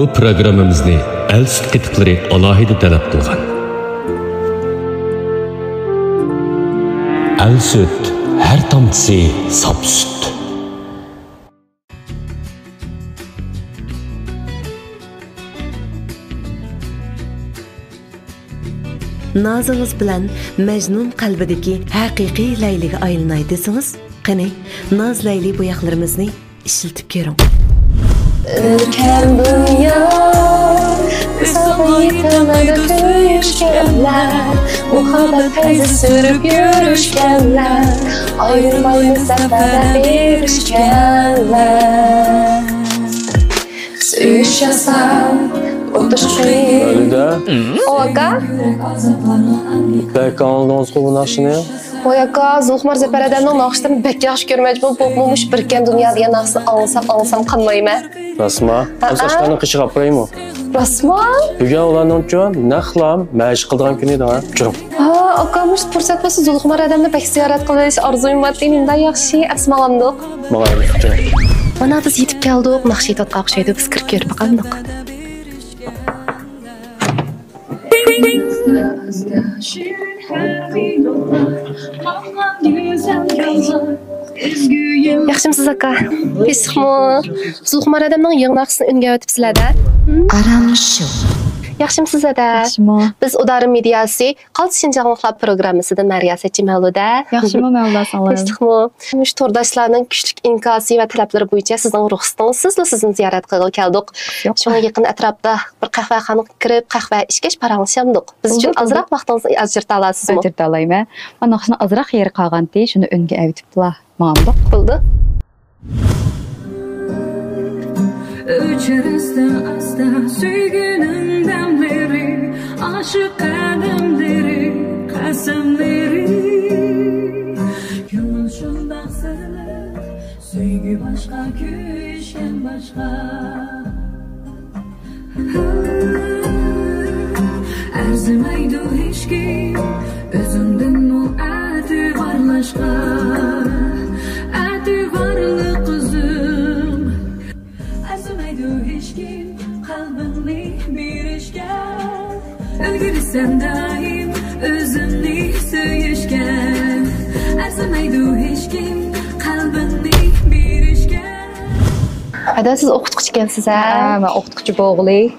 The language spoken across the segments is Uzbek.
bu programmamizni el süt qetiqlari alohida talab qilgan. El süt, her tomchisi sap süt. Nazınız bilan Mecnun qalbidagi haqiqiy Layliga aylanay desiniz, qani Naz Layli boyaqlarimizni ishiltib ko'ring. Ülkem dünya, ıslıklamada düşkenler, muhabbet teyze sürüp yürüşkenler, ayrılmayı seferde erişkenler. Söyüş yasam, otuşmayı. Öyle de. O aka? Belki anladığınız bu nakşını. O aka, Zulhmar Zepereden'in nakşlarını pek yaş görmeci bu bokmamış birken dünya diye nakşı alınsam kanmayayım he. Rasma, o saçlarını kışı kapırayım mı? Rasma? Bugün olanın için ne kılam, meşk kıldığım günüydü ha. Çürüm. Ha, akamış fırsat olsa Zulhmar Adem'de pek ziyaret kılış arzuyum var deyim de yaxşı asmalandık. Mağayım, çürüm. Bana biz yetip geldik, nakşıyı tatqaq şeydi, biz kırıp görüp bakaldık. Yaxşımsız aka, pesixmi? Zulhmar Adem'nin yığın nakşısını önge ötüpsizler de. Aramşu. Yaxşımsız da. Yaxşımı. Biz Udarım Mediasi, Qaldı Şinjanlıqlar programmasıdan Məriyəsətçi Mevluda. Yaxşımı Mevluda sağlayın. Pesixmi? Müş tordaşlarının küçük inkası ve talapları boyunca sizden ruxsatınızsızla sizin ziyaret qılğıl keldik. Şuna yakın etrafda bir qahvaxana kirib, qahva içkəş paranlaşandık. Biz üçün azraq vaxtınızı ajırta alasızmı? Ajırta alayım. Mən naxşını azraq yeri qalğan deyə şunu öngə əvitibdilar. Mağamdıq. Buldu. Öçeristen asta söygünün demleri, aşık kademleri, kasemleri. Gönül şundan sarılır, söygü başka, küyüşken başka. Erzimaydı hiç ki, özünden mu adı varlaşka. Adı varlı kızım. Erzimaydı hiç ki, kalbinli bir işgal. Ölgürsen daim, özünü söyüşken. Erzimaydı hiç ki, kalbinli bir işgal. Ada siz oxutquchi ekansiz ha? Mən oxutquchi bo'g'li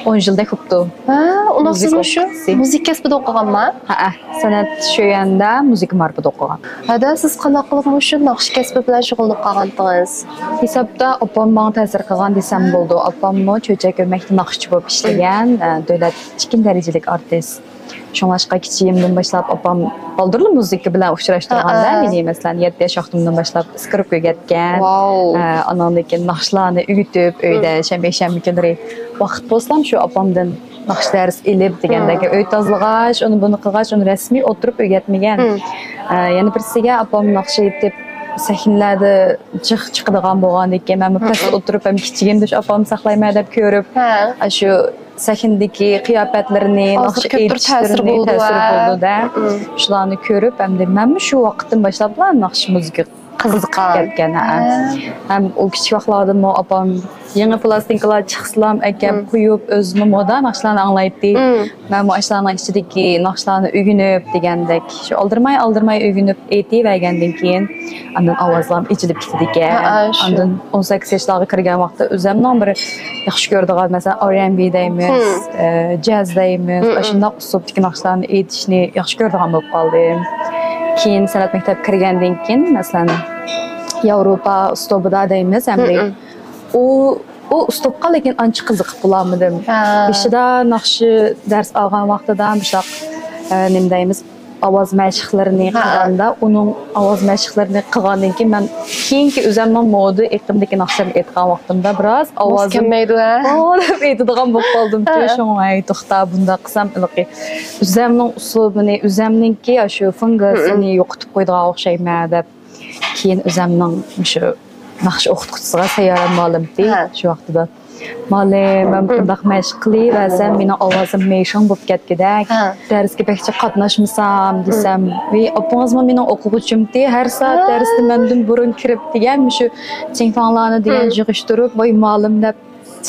10 yilda ko'pdi. Ha, uni sizmi shu o'qituvchisi. musiqa kasbida o'qiganmi? Ha, san'at shu yanda musiqa marifida o'qigan. Ada siz qanday qilib shu naqsh kasbi bilan shug'ullanib qolgandingiz? Hisobda opam menga ta'sir qilgan desam bo'ldi. Opamni cho'chak ko'makda naqshchi bo'lib ishlagan, davlat chikin darajalik artist. Şoňaşqa kiçigimden başlap opam baldırlı musiqa bilan uchrashtirganda meni masalan 7 yosh vaqtimdan başlap skrip o'rgatgan. Anamdan keyin naqshlarni uyutib, uyda shanba kunlari vaqt bo'lsam shu opamdan naqsh dars elib degandagi uy tozalagaч, uni buni qilgaч, uni rasmiy o'tirib o'rgatmagan. Yana birisiga opam naqsh aytib sahnlarda chiqadigan bo'lgandan keyin men past o'tirib ham kichigimda shu opam saqlayman deb ko'rib, shu sahnadagi qiyofatlarini naqsh ta'sir bo'ldi-da. Shularni ko'rib, hamda men shu vaqtdan boshlab naqsh musiqa qiziqib ketgan. Ham u kichik vaqtlarda opam yangi plastinkalar chiqsam akam qo'yib o'zini moda naqshlarni anglaydi. Men bu ishlarning ichidagi naqshlarni o'rganib degandek, shu aldirmay o'rganib aytib keyin andan ovozlarim ichilib ketdi ekan. Andan 18 yoshlarga kirgan vaqtda o'zimning bir yaxshi ko'radigan masalan R&B deymiz, jazz deymiz, shunday uslubdagi naqshlarni aytishni yaxshi ko'radigan bo'lib qoldim. Keyin san'at maktabiga kirgandan keyin masalan Yevropa uslubida deymiz, hamda o uslubga lekin ancha qiziqib qolmadim. Beshida naqshi dars olgan vaqtida bishaq nima deymiz, ovoz mashqlarini qilganda, uning ovoz mashqlarini qilgandan keyin men keyingi o'zimning modi iqlimdagi naqshlarni aytgan vaqtimda biroz ovozim kelmaydi ha. Olib aytadigan bo'lib qoldim. Shunga to'xta bunda qilsam ilqi o'zimning uslubini, o'zimningki shu fungasini yo'qotib qo'ydigan o'xshayman deb keyin o'zimning shu naqsh o'qituvchisiga sayyoram ma'lumdi shu vaqtida. Ma'lum, men bunday mashq qilaversam, mening ovozim meshon bo'lib ketgidek. Darsga bekcha qatnashmasam desam, "Ey, opangizmi mening o'quvchimdi, har soat darsda mendan burun kirib degan shu chingfanlarni degan yig'ishtirib, voy ma'lum deb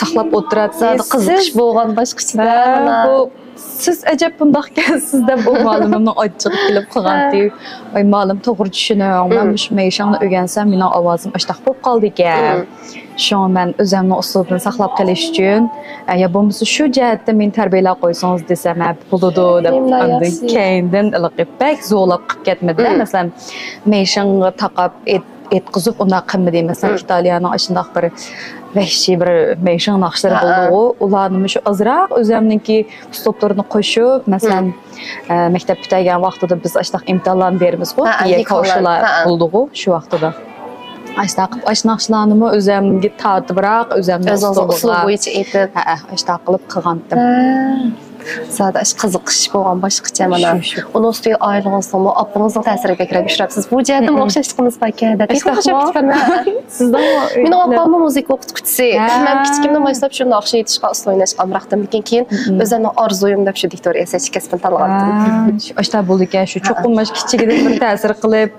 saqlab o'tiradi. Zada qiziqish bo'lgan boshqacha. Bu siz ajab bundaqkan sizda bu ma'lumimni ochiq kelib qolgandi. Ay ma'lum to'g'ri tushunam. Men shu meyshangni o'rgansam mening ovozim ashtaq bo'lib qoldi ekan. Shu men o'zimning uslubini saqlab qolish uchun ya bo'lmasa shu jihatda men tarbiyalab qo'ysangiz desam bo'ladi deb andan keyindan ilqib zo'lab qilib ketmadi. Masalan, meyshangni taqab etqizib unda qilmadi. Masalan, Italiyaning shundoq bir vahshiy bir meyshang naqshlari bo'ldi. Ularni shu azroq o'zimningki uslublarini qo'shib, masalan, maktab bitagan vaqtida biz ashtaq imtihonlar beramiz-ku, qo'shilar bo'ldi shu vaqtida. Ashtaq naqshlarni o'zimga tartibroq, o'zimning uslub bo'yicha aytib, ashtaq qilib qilgandim. Zada qiziqish bo'lgan boshqacha mana. Uni ustiga oilangizni, opangizning ta'siriga kirib ishlabsiz. Bu jihatda o'xshashligimiz bor ekan. Sizdan mening opam muzika o'qituvchisi. Men kichikimdan boshlab shu naqsh aytishga, usul o'ynashga amraqdim. Lekin keyin o'zimning orzuyim deb shu diktor yasash kasbini tanlagandim. Ashta bo'ldi ekan, shu cho'qinmash kichigidan bir ta'sir qilib,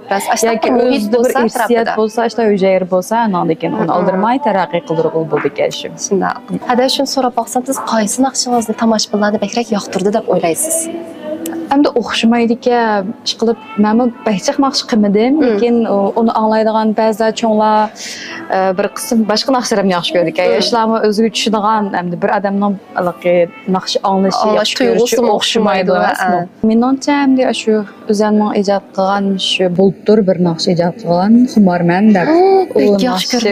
yoki o'zida bir hissiyat bo'lsa, ashta o'jayer bo'lsa, lekin uni oldirmay taraqqiy qildirib bo'ldi ekan shu. Shunday. Hada shuni so'rab boqsam, siz qaysi naqshingizni tomoshabinlarni yoqtirdi deb o'ylaysiz? Endi o'xshamaydi-ekan, ish qilib, men baychiq naqsh qilmadim, lekin uni anglaydigan ba'zi cho'nglar bir qism boshqa naqshlarni yaxshi ko'rdi ekan. Yoshlarni o'ziga tushunadigan, endi bir odamning naqsh anglashi, tuyg'usi o'xshamaydi. Menimcha endi shu o'zimning ijod qilgan shu bultur bir naqsh ijod qilgan Xumarman deb. Yaxshi ko'rdi.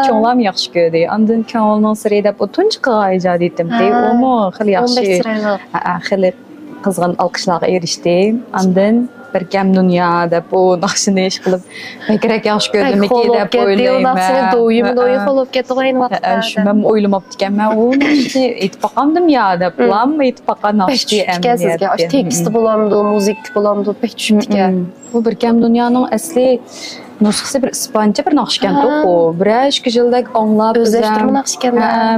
Cho'nglar yaxshi ko'rdi. Ondan ko'ngilning siri deb o'tunchi qilgan ijod etdim. Uni xil yaxshi. Xilib qizg'in alqishlarga erishdi. Ondan bir kam dunyo deb bu naqshini ish qilib, kerak yaxshi ko'rdimki deb o'ylayman. Naqshini do'yim qilib ketgan vaqtda. Shu men o'ylamabdi ekan. Men u naqshni aytib boqamdim ya deb, plan aytib boqqan naqshni endi. Sizga teksti bo'lamdi, muzika bo'lamdi, pek tushibdi ekan. Bu bir kam dunyoning asli nusxasi bir ispancha bir naqsh ekan to'q. Bir 2 yildak anglab, o'zlashtirma naqsh ekan.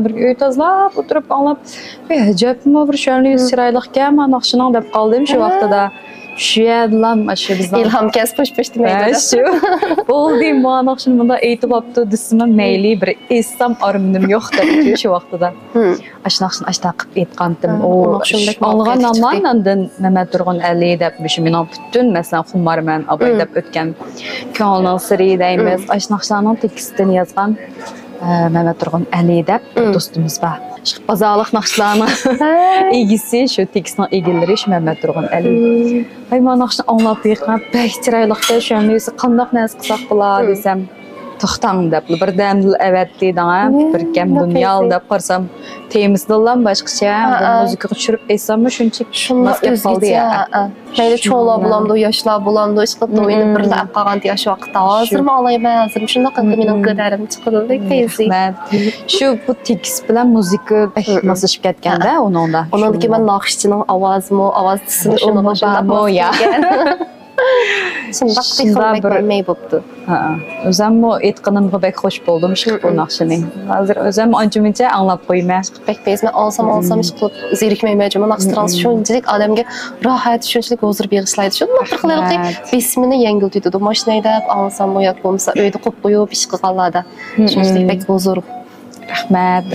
Bir uy tozalab, o'tirib anglab, ajabmi bir shunli chiroyli ekan, men naqshining deb qoldim shu vaqtida. Shu yerdan shu bizning ilhom kasb po'sh demaydi. Shu. Bo'ldi, men naqshni bunda aytib olibdi, desam mayli bir esam arminim yo'q deb shu vaqtida. Naqshni ashtaq qilib aytgandim. U olgan namandan nima turgan ali deb shu mening butun masalan Xumarman abay deb o'tgan ko'ngilning siri deymiz. Naqshlarning tekstini yozgan Mehmet Turg'un Ali deb do'stimiz bor. Bozorliq naqshlarni egisi shu tekstning egalari shu Mehmet Turg'un Ali. Ay men naqshni anglab yiqib, bek chiroyliqda shunisi qandoq narsa qilsak bo'lar desam, to'xtang deb birdan avatdi dang bir kam dunyo deb qarsam temizdilan boshqacha muzika tushirib aytsam shuncha shunday qoldi ya. Mayli cho'lar bo'lamdi, yoshlar bo'lamdi, ish qilib o'ynab birga qolgan yosh vaqtda hozirmi olayman, hozir shunday qilib mening ko'tarim chiqdi tezlik. Shu bu tekst bilan muzika moslashib ketganda uningda. Uningdagi men naqshchining ovozimi, ovoz tisini shuni qo'shib Şundaq bir bilmey bo'pti. O'zimmi aytganimga bek xush bo'ldim shu bu naqshini. Hozir o'zim ancha-muncha anglab qo'yman. Bek bezma olsam ish qilib zerikmayman. Naqshtirasiz shunchalik odamga rohat, shunchalik hozir beg'ishlaydi. Shunday bir qilarqi besmini yengiltiydi. Mashinada olsam yoki bo'lmasa uyda qo'yib qo'yib ish qilganlarda. Shunchalik bek huzur. Rahmat.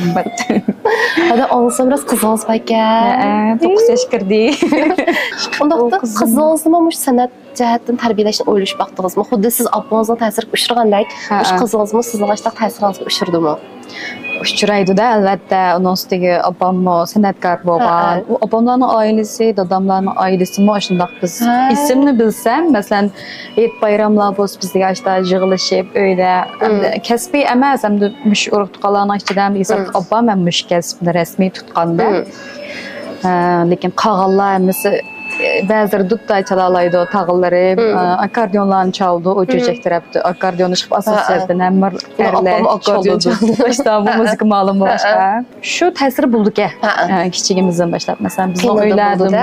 Hada olsam biraz qizg'oz ekan. 9 yosh kirdi. Undaqda qizg'ozni mush san'at jihatdan tarbiyalashni o'ylashib vaqtingizmi? Xuddi siz opangizning ta'siriga uchragandek, mush qizg'ozmi sizning ashtaq ta'siringizga uchradimi? Uchraydi-da, albatta. Uning ustiga opammi san'atkor bo'lgan. Opamlarning oilasi, dadamlarning oilasi shundoq biz ismni bilsam, masalan, et bayramlar bo'lsa bizga ashta yig'ilishib, uyda kasbiy emas, hamda mush urug' tuqqanlarning ichidan esa opam ham mush kasbni rasmiy tutganda. Lekin qolganlar ba'zi dudda chalalaydi, tag'illari, akkordeonlarni chaldi, o cho'chak tarafda akkordeonni chiqib asosiyatdan hamma erlar akkordeon chaldi. Boshda bu muzika ma'lum boshqa. Shu ta'sir bo'ldi-ku. Kichigimizdan boshlab, masalan, bizning uylardami,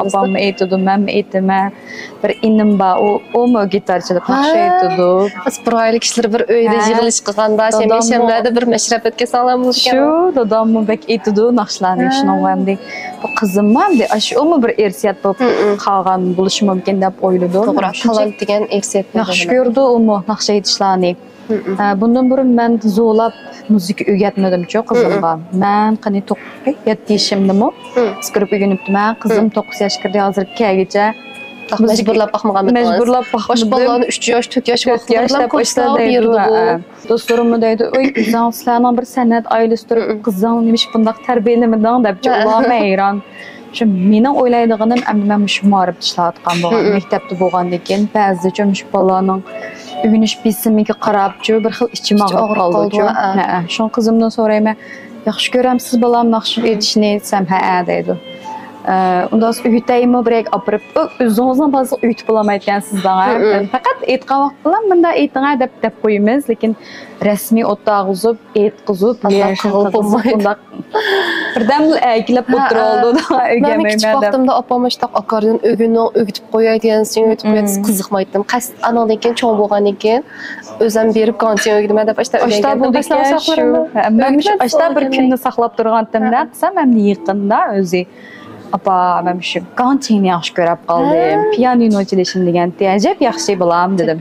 opam aytdi, men aytaman, bir inim bor, u gitarchilab naqsh aytdi. Biz bir oylik kishilar bir uyda yig'ilish qilganda, shamlarda bir mashrafatga sog'lom bo'lgan. Shu dadammi bek aytdi naqshlarni, shuni hamdek bu qizimmi hamdek, shu bir ersiyat qolgan bo'lishi mumkin deb o'yladim. To'g'ri, talant degan ersiyat. Yaxshi ko'rdi u naqsh aytishlarni. Bundan burun ben zo'lab müzik o'rgatmadim-ku qizimga. Men qani 7 yaşımdımı. Skirip o'rganibdim. Qizim 9 yoshga kirdi, hozir kelgacha Mecburlab baxmagan Mecburlab baxmadim. Bosh bolalarni 3 yosh, 4 yosh vaqtida başladı berdi bu. Dostlarım deydi, "Oy, qizing sizlarning bir san'at oilasida qizing nemish bundaq tarbiyalamiding?" debchi ular hayron. Şu mening o'ylaydiganim endi men shu ma'rif ishlayotgan bo'lgan maktabda bo'lgandan keyin ba'zicha shu bolaning o'rganish bisimiga qarabchi bir xil ichim og'rib qoldi. Shu qizimdan so'rayman, "Yaxshi ko'ramsiz bolam naqsh etishni?" desam, "Ha" deydi. Ondan sonra ütəyimi birək apırıb, özünüzdən bazı ütüb olamaydıqansızdan. Faqat etqan vaxtlar bunda etqan deb qoyumuz, lakin rəsmi otağızıb, etqizib, bundaq birdən əykilib otur oldu da Mən kiçik vaxtımda apam iştaq akordeon ögütüb qoyay deyənsin, ögütüb qoyaydı, qızıqmaydım. Qəst anadan keyin çoğ bolğandan keyin özüm berib qantiyə ögüdüm deb iştə ögüdüm. Mən iştə bir günni saxlab durğandım, desəm mən yaqında özü Apa, mən şu qantini yaxşı görüb qaldım. Pianino çalışım degan təcəb yaxşı bolam dedim.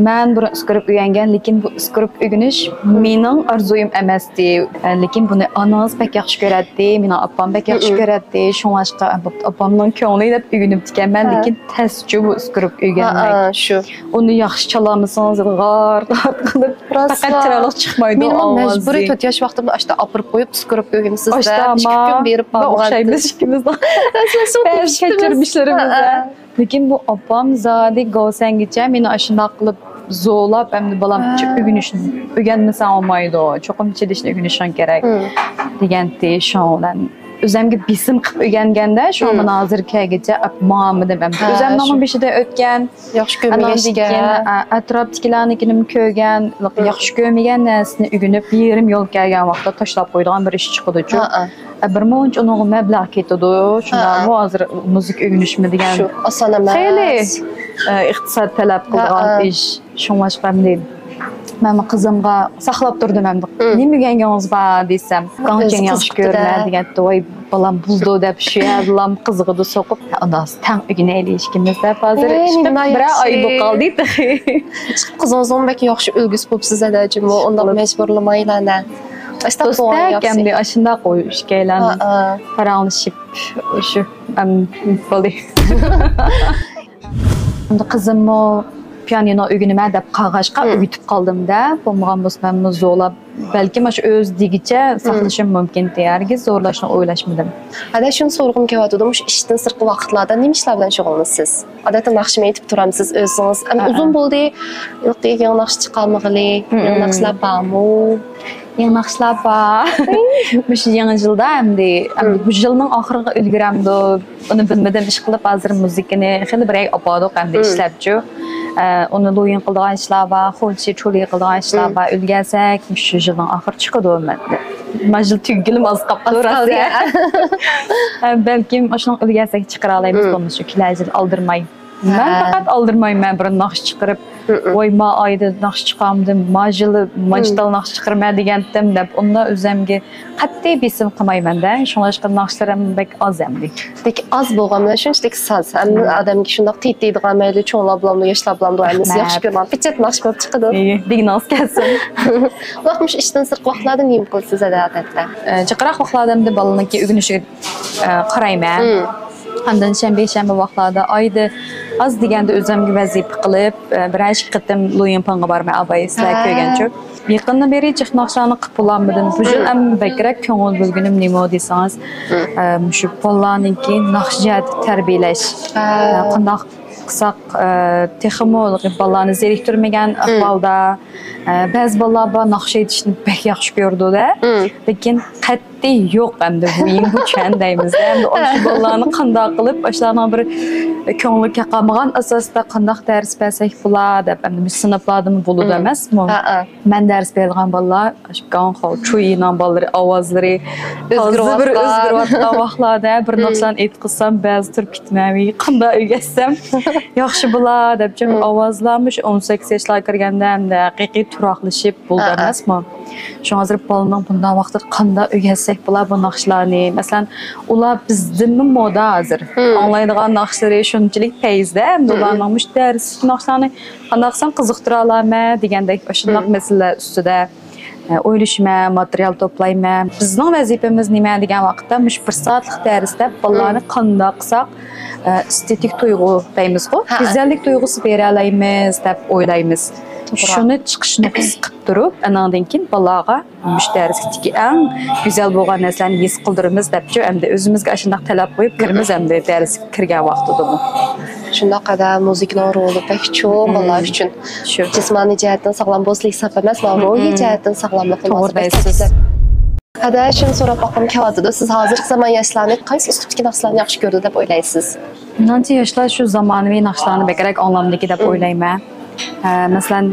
Mən buni isqirib öyrəngan, lakin bu isqirib öyrəniş mening arzuyum emasdi. Lakin buni ananız pek yaxşı görədi, meni apam pek yaxşı görədi. Şoňaşqa apamның köngli deb öyrənib dikən mən, lakin təscü bu isqirib öyrənmək. Şu. Onu yaxşı çalamısınız, qar qılıb faqat çıraqlıq çıxmaydı o avazı. Mən məcburi 4 yaş vaxtımda aşda apırıb qoyub isqirib öyrənimsiz də. 2 gün berib oxşaymış ikimiz. Keçirmişlərimizdə. Lakin bu apam zadi qavsangiçə meni aşında qılıb zo'lab, əmdi balam öyrənməsən olmaydı o. Çoxum çedişini öyrənişən gərək degəndi şoňdan. Özümge bisim qılıb öyrəngəndə şu an hazır kəlgəcə mamıdım. Özüm namın beşidə ötgən, yaxşı görməyən, ətrafdakilərnikini görgən, yaxşı görməyən nərsini öyrənib yerim yol gəlgən vaxtda taşlab qoyduğum bir iş çıxdı. Bir monç onun məbləğ ketdi. Şunda bu hazır müzik öyrənişmi degan. Şu asan emas. Xeyli iqtisad tələb qılğan iş. Şoňaşqam deyil. Mən qızımğa saxlab durdum əmdi. Nima öyrəngəniz var desəm, qançən yaxşı görmə degəndi. Oy balam buzdu deb şu yazılam qızıqdı soqub. Ondan tən öyrənəli işkimizdə hazır bir ay bu qaldı. Qızınızın bəlkə yaxşı ülgüs olub sizə də cümə onda məcburlamayla. Dostlar gəmli aşında qoyuş gələn paranlaşıb şu belə. Qızım o pianino öyrənmə deb qağaşqa öyrətib qaldım da. Bolmağan mən zo'lab bəlkə məş öz digicə saxlaşım mümkün deyərgiz zorlaşını oylaşmadım. Hada şunu sorğum kəvatıdım, şu işdən sırqı vaxtlarda nə işlər bilan şoğulunuz? Adətən naxşımı etib turamsınız özünüz. Uzun boldu, yox naxş çıxalmağılı, naxşlar barmı? Yeni naxşlar var. Məş yeni ildə əmdi bu ilin axırı ülgürəmdi. Onu bilmədən iş qılıb hazır müzikini xeyli birək apadıq əmdi işləbcü. Onu loyin qıldığan işlər var, xolçi çoli qıldığan işlər var. Ülgəsək şu ilin axırı çıxdı məndə. Majil tüggülüm az qapdı orası. Bəlkə aşının ülgəsək çıxıra alayımız bunu şu kiləcil aldırmayı. Mən faqat aldırmayım, mən bir naxş çıxırıb oy ma ayda naxş çıxamdım, majidal naxş çıxırma degəndim deb onda özümge qattiq bisim qılmayman da. Şoňaşqa naxşlarım bək az əmdi. Peki az bolğandan şunçlik saz. Həm adam ki şundaq teydiğən məyli çoğlablamlı, yaşlablamlı əmiz yaxşı görməm. Biçət naxş olub çıxdı. Dignaz gəlsin. Vaxtmış işdən sırq vaxtlarda neyim qılsınız ədətdə? Çıxıraq vaxtlarımda balınki ögünüşü qarayman. Həmdən şənbə vaxtlarda ayda az degəndə özümge vəzifə qılıb bir ay qıtım loyin panga barma abay sizlər köygənçü. Yaxından beri çıx naxşanı qıpılanmadım. Bu yıl əm bəkərək köngül bölgünüm nemo desəniz, şu pollarınki naxşiyat tərbiyələş. Qandaq qısaq teximol ballarını zerikdirməyən ahvalda bəzi ballar naxş etişini bək yaxşı gördü də. Lakin qətti yox əmdə bu kəndəyimizdə. Əmdə o ballarını qandaq qılıb başlarına bir köngül kəqamağan əsasda qandaq dərs bəsək bular da əmdə sınıflarımı bulud emasmı? Mən dərs verən ballar qan xal çuyla balları avazları özgürvatqa vaxtlarda bir naxşan etqisam bəzi tür bitməvi qanda öyrətsəm yaxşı bular deb avazlamış 18 yaşlar kirgəndə həm də həqiqi turaqlaşıb buldu emasmı? Şu hazır balının bundan vaxtı qanda öyrətsəm desek bular bu naqshlarni. Masalan, ular bizdinmi moda hozir. Anlaydigan naqshlari shunchalik payizda, endi ularning mushtarisi naqshlarni qanaqsan qiziqtira olaman degandek shunday masalalar ustida o'ylashma, material to'playma. Bizning vazifamiz nima degan vaqtda mush 1 soatlik darsda bolalarni qanday qilsak estetik tuyg'u deymiz-ku, go'zallik tuyg'usi bera olamiz deb o'ylaymiz. Shuni chiqishni his qilib turib, andan keyin bolaga mushtarishdagi eng go'zal bo'lgan narsalarni his qildiramiz debchi, endi o'zimizga shunday talab qo'yib kiramiz, endi darsga kirgan vaqtidami. Shunaqada muzikaning roli pek cho'ng bolalar uchun. Shu jismoniy jihatdan sog'lom bo'lishlik saf emas, ruhiy jihatdan sog'lomlik to'g'ri. Ada shuni so'rab boqqim kelyapti. Siz hozirgi zamon yoshlarni qaysi uslubdagi naqshlarni yaxshi ko'rdi deb o'ylaysiz? Menimcha yoshlar shu zamonaviy naqshlarni bekaraq anlamdagi deb o'ylayman. Masalan,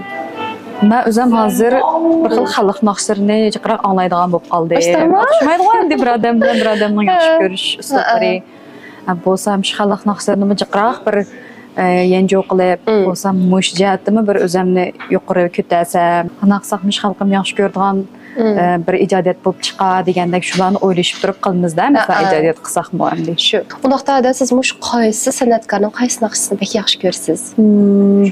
men o'zim hozir bir xil xalq naqshlarini jiqroq anglaydigan bo'lib qoldi. O'xshamaydigan deb bir odamning yaxshi ko'rish uslublari. Bo'lsam shu xalq naqshlarini jiqroq bir yangi qilib, bo'lsam mush jihatimi bir o'zimni yuqori ko'tarsam, qanaqsaq mush xalqim yaxshi ko'radigan bir ijodiyat bo'lib chiqar degandek shularni o'ylashib turib qilmizda, masalan ijodiyat qilsaqmi endi. Shu. Undaqda siz mush qaysi san'atkorning qaysi naqshisini pek yaxshi ko'rsiz?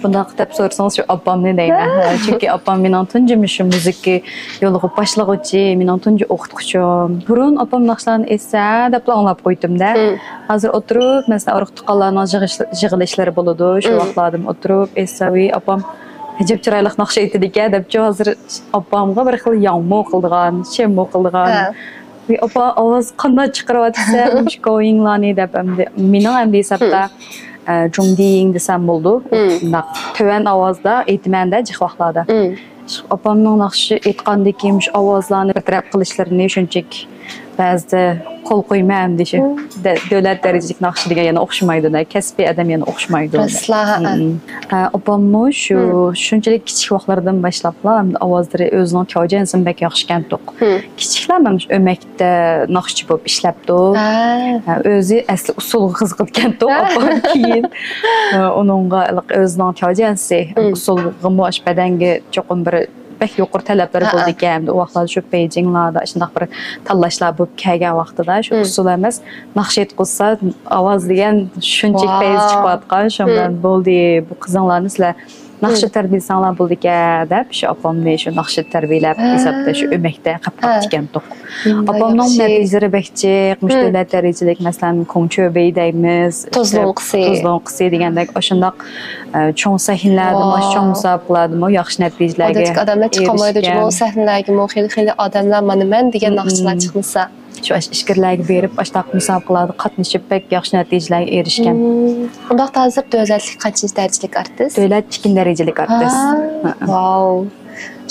Bundaq deb so'rasangiz shu opamni deyman. Chunki opam mening tunji shu muzika yo'liga boshlag'uvchi, mening tunji o'qituvchim. Burun opam naqshlarni esa deb anglab qo'ydim-da. Hozir o'tirib, masalan, urug' tuqqanlarning yig'ilishlari bo'ladi. Shu vaqtlarda o'tirib, esaviy opam Hicib chiroyli naqsh aytdik-a deb hozir opamga bir xil yomg'ir qildigan, shemmo qildigan. Ve opa ovoz qanday chiqaryapsa, mush go'yinglarni deb mening ham hisobda jungding desam bo'ldi. To'van ovozda aytmanda jiq vaqtlarda. Opamning naqshi aytgandek mush ovozlarni bir taraf qilishlarini shunchaki ba'zida qo'l qo'ymam deyish. Davlat darajalik naqshi degan yana o'xshamaydi-da, kasbiy adam yana o'xshamaydi. Opammo shunchalik kichik vaqtlardan boshlablar hamda ovozlari o'zining ko'jansini bak yaxshi to'q. Kichiklarimiz o'makda naqshchi bo'lib ishlabdi. O'zi asli usul qiziqgan to'q, opam keyin uningga o'zining ko'jansi usulga mosh badanga cho'qim bir pek yuqori talablari bo'ldi ekan. U vaqtlarda shu Beijinglarda shunday bir tanlashlar bo'lib kelgan vaqtida shu usul emas, naqsh aytqizsa ovoz degan shunchalik payz chiqayotgan, shundan bo'ldi bu qizinglarni sizlar naqsh tarbiyasanglar bo'ldi ekan deb shu opamni shu naqsh tarbiyalab hisobda shu o'makda qilib ekan to'q. Opamning natijalari bekchiq, mushtalat darajalik masalan Kongcho'bey deymiz, Tozlonqisi degandek o'shundoq cho'ng sahnlarda, cho'ng musobaqalarda yaxshi natijalarga erishgan. Odamlar chiqmaydi, bu sahnalarga xil odamlar men degan naqshlar chiqmasa shu ishkirlarga berib, ashtaq musobaqalarda qatnashib pek yaxshi natijalarga erishgan. Undaqda hozir davlatlik qancha darajalik artist? Davlat 2 darajalik artist. Wow.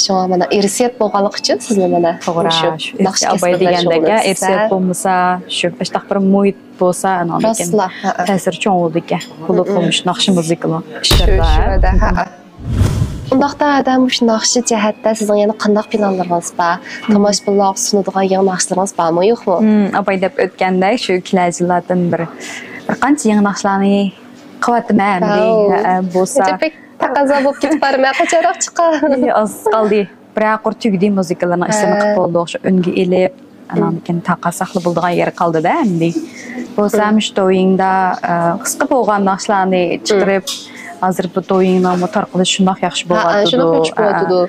Shunga mana irsiyat bo'lganligi uchun sizni mana to'g'ri shu naqsh kasbi degandagi irsiyat bo'lmasa, shu ashtaq bir muhit bo'lsa, anavikin ta'sir cho'ng bo'ldi ekan. Bo'lib qo'mish naqsh muzikalar ishlarda. Undaqda adam shu naqshi jihatda sizning yana qanday planlaringiz bor? Tomoshabinlar sunadigan yangi naqshlarınız bormi, yo'qmi? Apay deb o'tgandek shu kelajlardan bir qancha yangi naqshlarni qilyapman bo'lsa. Taqozo bo'lib ketib borma, qachonroq chiqar? Az qoldi. Biroq tugdi muzikalarni ishini qilib bo'ldik, shu unga elib, anavikin taqa saqli bo'ladigan yer qoldi-da endi. Bo'lsa shu to'yingda qisqa bo'lgan naqshlarni chiqarib hozir bu to'yingni tarqalish shundoq yaxshi bo'ladi.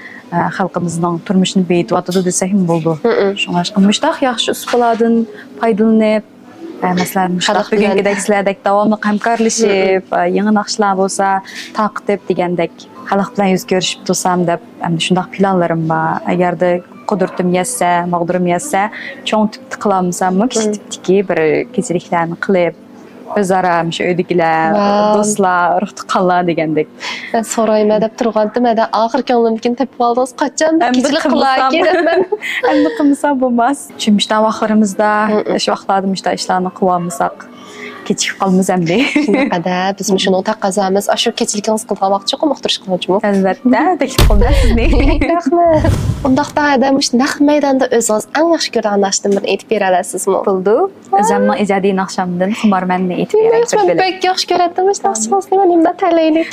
Xalqimizning turmushini beyityapti desak ham bo'ldi. Shunga mushtaq yaxshi usullardan foydalanib, masalan, mushtaq bugungidek sizlardek davomli hamkorlashib, yangi naqshlar bo'lsa, taqib degandek xalq bilan yuz ko'rishib tursam deb, endi shundoq planlarim bor. Agarda qudratim yetsa, maqdurim yetsa, cho'ng tipni qilamsam, kichik tipdagi bir kechiliklarni qilib o'zaro shu uydagilar, do'stlar, urug' tuqqanlar degandek. Ben so'rayman deb turgandim, da oxir ko'nglimni tepib oldingiz, qachon kechilik qilar kerakman. Endi qilmasam bo'lmas. Chunki vaqtlarimizda, shu vaqtlarda mushta ishlarni qilolmasak, kechikib qolamiz endi. Shunaqada biz shuni taqozomiz, shu kechiligingiz qilgan vaqt cho'qim uqtirish qilmoqchimi? Albatta, taklif qildim sizni. Rahmat. Undaqda adam naq maydonda o'zingiz eng yaxshi ko'rgan naqshni bir aytib bera olasizmi? Bo'ldi. O'zimning ijodiy naqshamdan xumormanni aytib beray. Men pek yaxshi ko'radim, naqshingizni men nimda tanlaylik.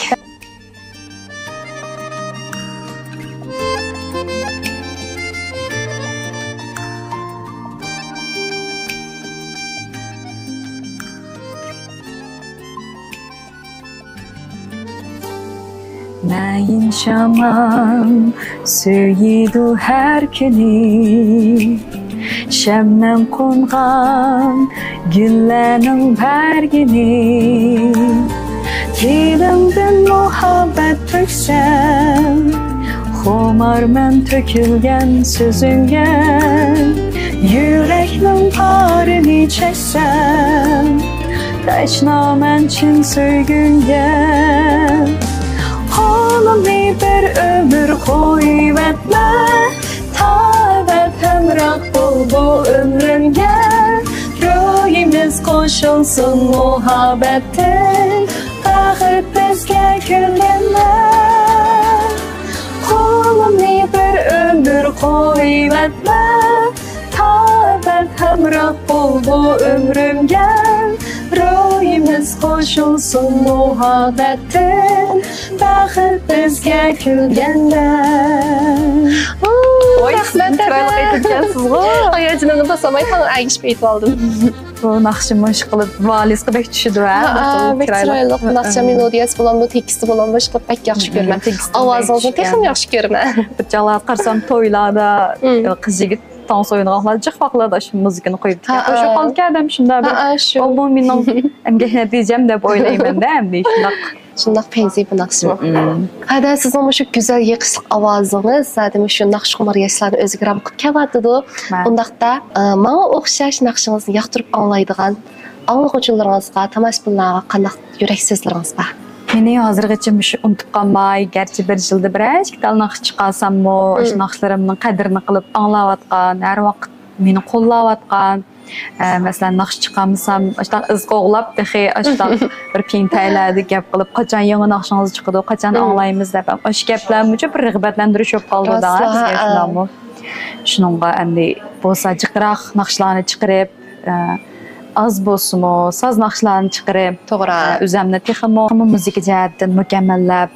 Mayin şaman söyüdü her günü Şemmen konğan güllerinin bergini Dilimden muhabbet töksem Xomar men tökülgen sözünge Yüreknin parini çeksem Teşnamen çin söygünge Halımı bir ömür koyvetme Tavet hemrak bul bu ömrümge Rüyimiz koşulsun muhabbetin Bağır bizge gülgenle Halımı bir ömür koyvetme Tavet hemrak bul bu ömrümge Rüyimiz koşulsun muhabbetin Bağır bizge gülgenler Oy, rahmet Ayacınını basamay hangi ayış beyt aldım. Bu nakşımı şıqılıb valizqi bək düşüdü ha. Bek çıraylık, nakşa melodiyası bulandı, teksti bulandı, şıqılıb bək yaxşı görmə. Avazınızı texim yaxşı görmə. Jalar qarsam toylarda qız yigit dans oyunğaqlar cıq vaxtlarda şu muzikini qoyub. Şu qaldı adam şunda bir. O bu minəm əmgəhnə deyəcəm də oylayım də əmdi şundaq. Şundaq penzi bu nakşımı. Hada sizin şu güzel yakışık avazınız, zaten şu nakş kumar yaşlarını özgürəm qıb kəvadıdı. Bundaqda bana oxşaş nakşınızı yaxtırıb anlaydıgan anlıqçılarınızға, tamaşbınlarga qandaq yürək sözləriniz var? Meni hazırgacha şu unutub qalmay, gerçi bir yılda birəş kital nakş çıxalsammo, şu nakşlarımın qədrini qılıb anlayatqan, hər vaxt meni qo'llayatqan. Mesela nakş çıqamsam, aştaq iz qoğlab dahi aştaq bir pintaylardı gap qilib, qachon yangi nakşınız chiqadi, qachon anglaymiz deb. Osh gaplarni uchun bir rag'batlantirish bo'lib qoldi da bizga shundami. Shuningga endi bo'lsa jiqroq nakşlarni chiqarib, az bo'lsinmi, soz nakşlarni chiqarib, to'g'ri, o'zimni texmo muzika jihatdan mukammallab,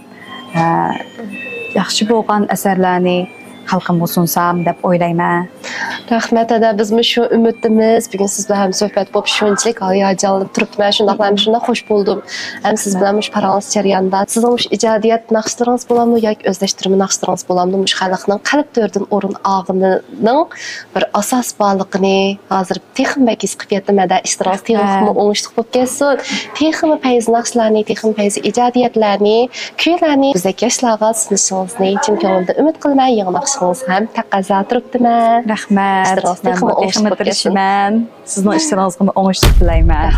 yaxshi bo'lgan asarlarni xalqimga sunsam deb o'ylayman. Rahmet ada biz şu ümidimiz bugün siz bilan ham söhbət bo'lib shunchalik hayajonlanib turibman, shundaqlarni shunda xush bo'ldim. Ham siz bilan mush parangiz jarayonida sizning mush ijodiyat naqshlaringiz bo'lammi yoki o'zlashtirma naqshlaringiz bo'lammi mush xalqning qalb to'ridan o'rin olganining bir asos borligini hozir texnik his qilib yetmada ishtiroq texnik o'ngishli bo'lib kelsin. Texnik payz naqshlarni, texnik payz ijodiyatlarni, kuylarni bizga yoshlarga sunishingizni chin ko'ngildan umid qilaman. Yangi naqshingiz ham taqozo turibdimi? Rahmat. Texnik sizning ishtiroqingizga o'ngishlik tilayman.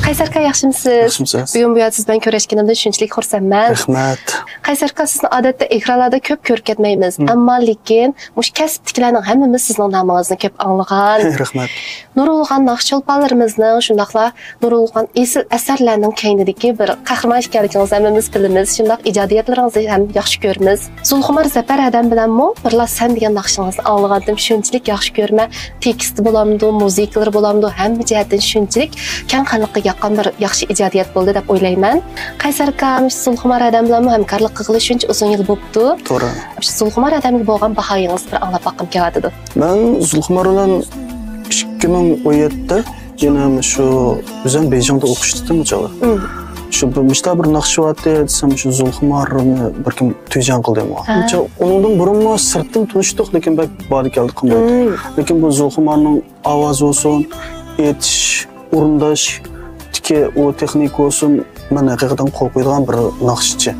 Qaysar aka yaxshimisiz? Bugun bu siz bilan ko'rishganimdan shunchalik xursandman. Rahmat. Qaysar aka sizni odatda ekranlarda ko'p ko'rib ketmaymiz, ammo lekin mush kasbdiklarning hammamiz sizning nomingizni ko'p anglagan. Rahmat. Nurulg'on naqshcholponlarimizning shundaqla nurulg'on esil asarlarning kaynidagi bir qahramon ekanligingizni hammamiz bilamiz. Shundaq ijodiyatlaringizni ham yaxshi ko'ramiz. Zulxumar Zafar adam bilanmi birla sen degan naqshingizni anglagandim. Shunchalik yaxshi ko'rma, teksti bo'lamdi, muzikalar bo'lamdi, hamma jihatdan shunchalik keng xalqqa yoqqan bir yaxshi ijodiyat bo'ldi deb o'ylayman. Qaysar aka Zulxumar adam bilanmi hamkorlik qilg'ili shuncha uzun yil bo'libdi. To'g'ri. Zulxumar adamga bo'lgan bahoyingizni bir anglab boqim kelyapti. Men Zulxumar bilan 2017'de yine şu bizden Beyjing'de o'qishdim o'chog'i. Şu bir naqshi vardı desem şu Zulxumarni bir kim tüyjan qildim. Onundan burunma sirtdan tanishdik, lekin bak bari keldi qilmaydi. Lekin bu Zulxumarning ovozi olsun, etish, o'rindash, tike o texnik olsun, men haqiqatan qo'l qo'yadigan bir naqshchi.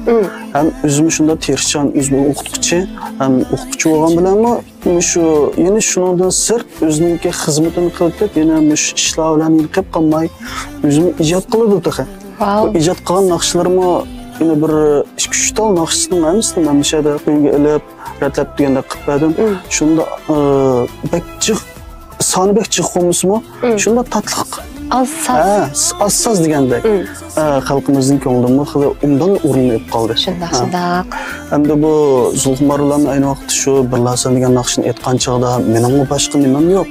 Ham o'zim shunda terishchan, o'zim o'qituvchi, ham o'qituvchi bo'lgan bilanmi şu yine şundan sırt özünki xizmetini qilib, yana mush ishlar bilan qilib qolmay o'zim ijod qiladi taqa. Bu ijod qilgan naqshlarimi yana bir 2-3 tal naqshni hammasini men shada qo'yga ilib, ratlab deganda qilib berdim. Shunda bakchiq soni bakchiq qo'mismi? Shunda tatliq Assaz degandek. Xalqimizning ko'nglini xili undan o'rinib qoldi. Shundaq. Hamda bu Zulxumar bilan ayni vaqtda shu birlasan degan naqshni aytgan chaqda mening boshqa nimam yo'q.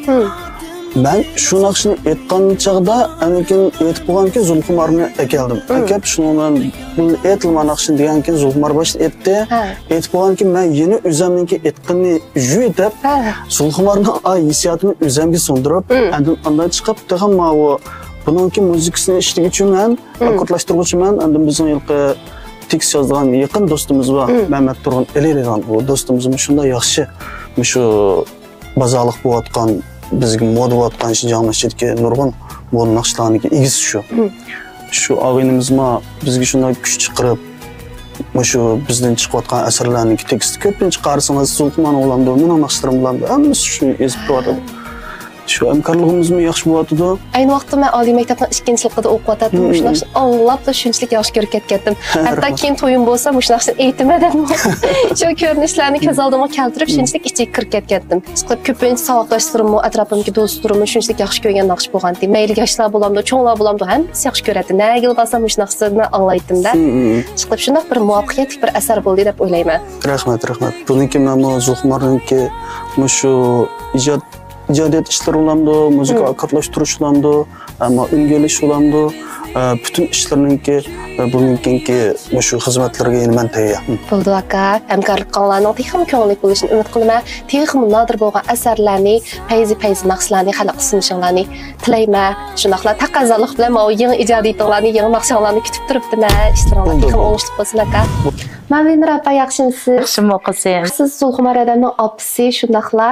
Ben şu naqshni aytgan chaqda anikin aytib qo'yganki Zulxumarni akeldim. Akab shundan bu aytilgan naqshni deganki Zulxumar boshda aytdi. Aytib qo'yganki men yeni o'zimniki aytganni juydab Zulxumarning hissiyatini o'zimga so'ndirib, undan chiqib tag'amma buningki muzikasini ishlatuvchiman, akkordlashtiruvchiman, endi bizning yilqi tekst yazdıgan yakın dostumuz var. Mehmet Turgun Elerigan bu dostumuzun şunda yaxşı şu bazalıq boğatkan bizge moda boğatkan Şinjan Meşedki nurgun bu naqşlarniki igisi şu. Şu ağınımızma bizge şunda güç çıkarıp şu bizden çıkıvatkan eserlerniki teksti köpünç qarısınız Zulkuman olamdı, men naqşlarım olamdı. Amma şu ezip turadi. Şu imkanlığımızmı yaxşı bo'latıdı. Ayni vaqtda men oliy maktabning 2-sinfida o'qib o'tadim. Shunday anglab da shunchalik yaxshi ko'rib ketgandim. Hatto keyin to'yim bo'lsa, shunday aytmadim. Shu ko'rinishlarni ko'z oldimga keltirib, shunchalik ichiga kirib ketgandim. Chiqib ko'pincha savodoshlarimni, atrofimdagi do'stlarimni shunchalik yaxshi ko'rgan naqsh bo'lgandi. Mayli yoshlar bo'lamdi, cho'nglar bo'lamdi, hammasi yaxshi ko'radi. Nagil bo'lsam shunaqasini anglaydim-da. Chiqib shunday bir muvaffaqiyatli bir asar bo'ldi deb o'ylayman. Rahmat. Buniki men Zulxumarniki shu ijodiyat işleri olamdı, müzik akatlaştırış olamdı, ama ülgeliş olamdı. Bütün işlerinki bununki şu hizmetlerge yeni men tayyor. Bo'ldi aka, hamkorlik qilganlarning texnik ko'ngillik bo'lishini umid qilaman. Texnik nodir bo'lgan asarlarni, payzi naqshlarni xalq sunishinglarni tilayman. Shunaqla taqozolik bilan men yangi ijodiyatlarni, yangi naqshlarni kutib turibdiman. Ishlaringlar texnik o'ngishli bo'lsin aka. Ma'lumot apa yaxshimisiz? Yaxshimi qizim? Siz Zulxumar adamning opasi shunaqla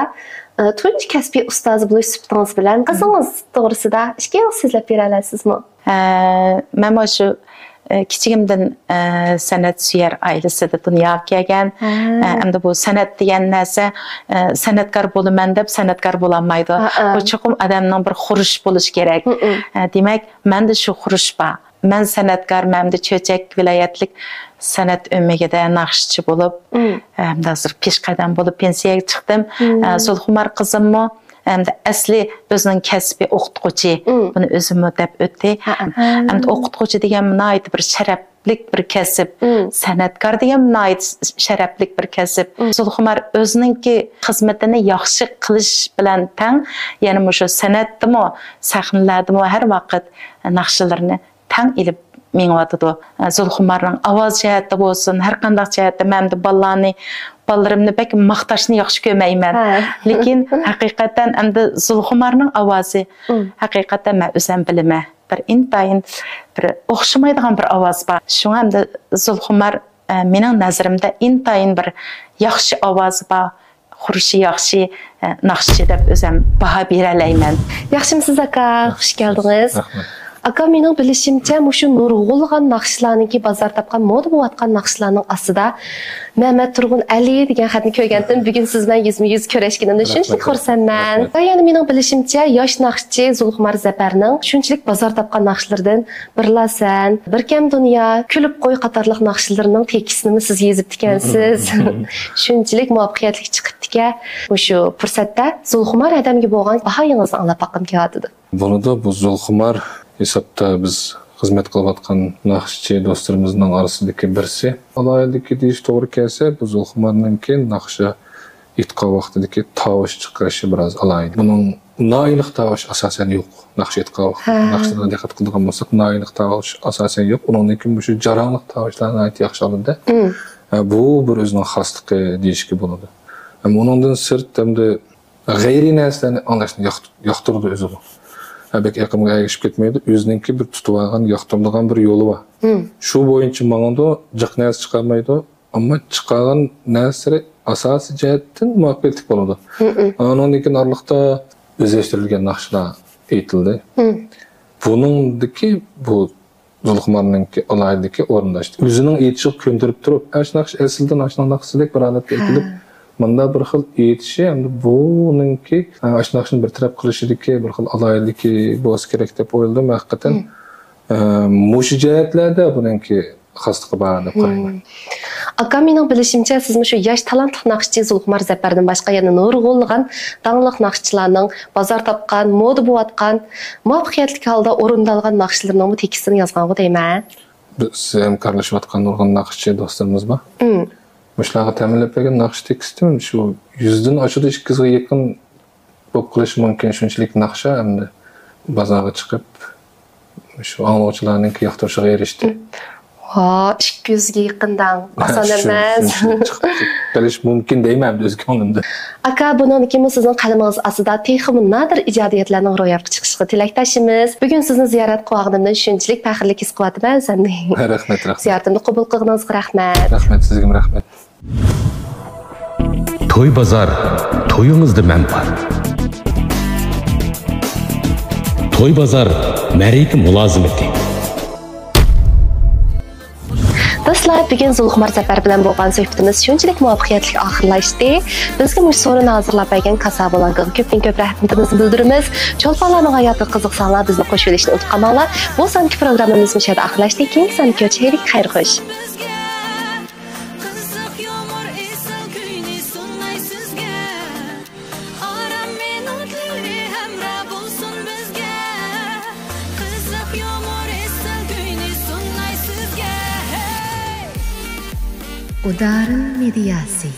tunji kasbiy ustozi bo'lish sifatingiz bilan qizingiz to'g'risida ishga so'zlab bera olasizmi? Men shu kichigimdan san'at suyar oilasida dunyoga kelgan. Endi bu san'at degan narsa san'atkor bo'laman deb san'atkor bo'la olmaydi. Bu cho'qim odamning bir xurish bo'lish kerak. Demak, menda shu xurish bor. Men san'atkor, menda Cho'chak viloyatlik san'at o'migida naqshchi bo'lib, hozir peshqadam bo'lib pensiyaga chiqdim. Zulxumar qizimmi endi asli o'zining kasbi o'qituvchi. Buni o'zim deb o'tdi. Endi o'qituvchi degan nihoyat bir sharafli bir kasb. San'atkor degan nihoyat sharafli bir kasb. Zulxumar o'zininki xizmatini yaxshi qilish bilan tang, ya'ni shu san'atdimi, sahnalardimi har vaqt naqshlarni tang ilib mengvatidi. Zulxumarning ovoz jihati bo'lsin, har qanday jihatda men bolalarımni bek maqtashni yaxshi ko'rmayman. Lekin haqiqatan endi Zulxumarning ovozi haqiqatan men o'zim bilaman. Bir intayin bir o'xshamaydigan bir ovoz bor. Shunga endi Zulxumar mening nazarimda intayin bir yaxshi ovozi bor. Xurishi yaxshi naqshchi deb o'zim baho bera olmayman. Yaxshimisiz aka? Xush keldingiz. Aka, mening bilishimcha, shu nurg'ulg'an naqshlarniki bozor topgan, moda bo'layotgan naqshlarning ostida Mehmet Turgun Ali degan xatni ko'rgandim. Bugun siz bilan yuzma-yuz ko'rishganimda shunchalik xursandman. Va yana mening bilishimcha, yosh naqshchi Zulxumar Zafarning shunchalik bozor topgan naqshlardan birlasan, bir kam dunyo, kulib qo'y qatorliq naqshlarning tekisini siz yozib ekansiz. Shunchalik muvaffaqiyatli chiqibdi-ki, shu fursatda Zulxumar adamga bo'lgan bahoyingizni anglab boqqim keladi. Bunida bu Zulxumar hesapta biz hizmet kılayotgan naqshchi do'stlarimizning orasidagi birisi. Alayidiki deyish to'g'ri kelsa, bu Zulxumarninki naqsha itqa vaqtidagi tovush chiqarishi biroz alayid. Buning noiliq tovush asosan yo'q. Naqsh itqa naqshlarga diqqat qilgan bo'lsak, noiliq tovush asosan yo'q. Uningki shu jarangliq tovushlarni ayt yaxshi oladi. Bu bir o'zining xosligi deyishga bo'ladi. Uningdan sirt hamda g'ayriy narsalarni anglashni yoqtirdi o'zi. Bek yaqinga erishib ketmaydi. O'zininki bir tutib olgan, yoqtiradigan bir yo'li bor. Shu bo'yicha manganda jiq narsa chiqarmaydi, ammo chiqargan narsa asosiy jihatdan muvaffaqiyatli bo'ladi. Anondan orliqda o'zlashtirilgan naqshlar aytildi. Buningdiki bu Zulxumarninki alaydiki o'rindashdi. O'zining aytishiga ko'ndirib turib, ash naqsh aslida naqshlik bir holatga kelib Manda bir xil aytishi hamda buningki naqshni bir taraf qilishidagi bir xil alayidligi bo'lsa kerak deb o'yladim. Haqiqatan mushu jihatlarda buningki xosligi bor deb qarayman. Aka, mening bilishimcha, siz shu yosh talantli naqshchi Zulxumar Zafardan boshqa yana nurg'ulg'an dangliq naqshchilarning bozor topgan, moda bo'layotgan, muvaffaqiyatli holda o'rindalgan naqshlarning bu tekstini yozgan deyman. Biz hamkorlashayotgan nurg'un naqshchi do'stlarimiz bor. Müşlağı təminləb bəgən naqsh tekstim şu 100-dən aşıda 200-ə yaxın bo'lib qilish mumkin shunchalik naqsha hamda bozorga chiqib shu anglovchilarning yoqtirishiga erishdi. Ha, 200 ga yaqindan. Oson emas. Qilish mumkin deyman o'z ko'nglimda. Aka, bundan keyin sizning qalamingiz ostida texmi nadir ijodiyatlarning ro'yobga chiqishiga tilakdoshimiz. Bugun sizni ziyorat qilganimdan shunchalik faxrlik his qilyapman o'zimni. Rahmat, rahmat. Ziyoratimni qabul qilganingizga rahmat. Rahmat, sizga rahmat. To'y bozor, to'yingizda men bor. To'y bozor, ma'rika mulozimati. Do'stlar, bugun Zulxumar Zafar bilan bo'lgan suhbatimiz shunchalik muvaffaqiyatli oxirlashdi. Bizga mush so'rini hozirlab bergan Casablancaga ko'p rahmatimizni bildiramiz. Cho'lponlarning hayotiga qiziqsanglar, bizni qo'shib olishni unutmanglar. Bu sonki programmamiz mush yerda oxirlashdi. Keyingi sonki ko'chaylik, xayr xo'sh. Udarın Mediasi